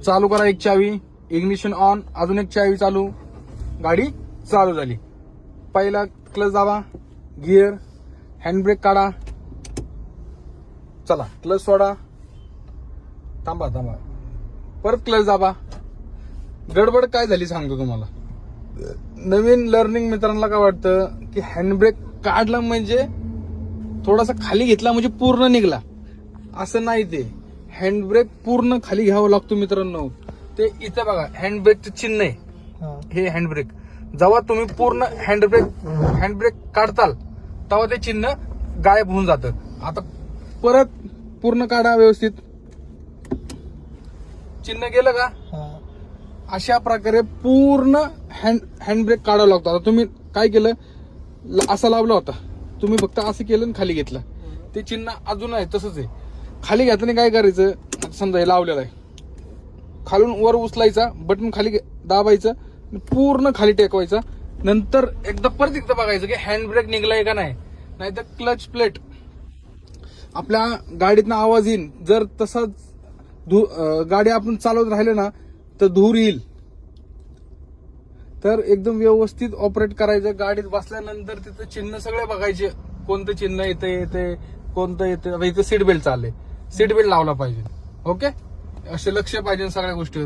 चालू करा एक चावी, इग्निशन ऑन, अजून एक चावी चालू, गाडी चालू झाली. पहिला क्लच दाबा, गिअर, हँडब्रेक काढा, चला क्लच सोडा, थांबा, परत क्लच दाबा. गडबड काय झाली सांगतो तुम्हाला. नवीन लर्निंग मित्रांना काय वाटतं की हँडब्रेक काढला म्हणजे थोडासा खाली घेतला म्हणजे पूर्ण निघला, असं नाही. ते हँडब्रेक पूर्ण खाली घ्यावा लागतो मित्रांनो. ते इथं बघा हँडब्रेकचं चिन्ह आहे, हे हँडब्रेक. जेव्हा तुम्ही पूर्ण हँडब्रेक काढताल तेव्हा ते चिन्ह गायब होऊन जातं. आता परत पूर्ण काढा व्यवस्थित, चिन्ह गेलं का. अशा प्रकारे पूर्ण हँडब्रेक काढावा लागतो. आता तुम्ही काय केलं, असा लावला होता, तुम्ही फक्त असं केलं आणि खाली घेतलं, ते चिन्ह अजून आहे तसंच आहे. खाली घेताना काय करायचं, समजा हे लावलेलं आहे, खालून वर उचलायचा, बटन खाली दाबायचं, पूर्ण खाली टेकवायचा. नंतर एकदा परत एकदा बघायचं की हँडब्रेक निघलाय का नाही. नाहीतर क्लच प्लेट आपल्या गाडीतनं आवाज येईल. जर तसाच गाडी आपण चालवत राहिले ना तर धूर येईल. तर एकदम व्यवस्थित ऑपरेट करायचं. गाडीत बसल्यानंतर तिथं चिन्ह सगळे बघायचे, कोणतं चिन्ह येते, कोणतं येते. इथं सीट बेल्ट चालले, सीट बेल्ट लावला पाहिजे. ओके, असे लक्ष पाहिजे सगळ्या गोष्टी.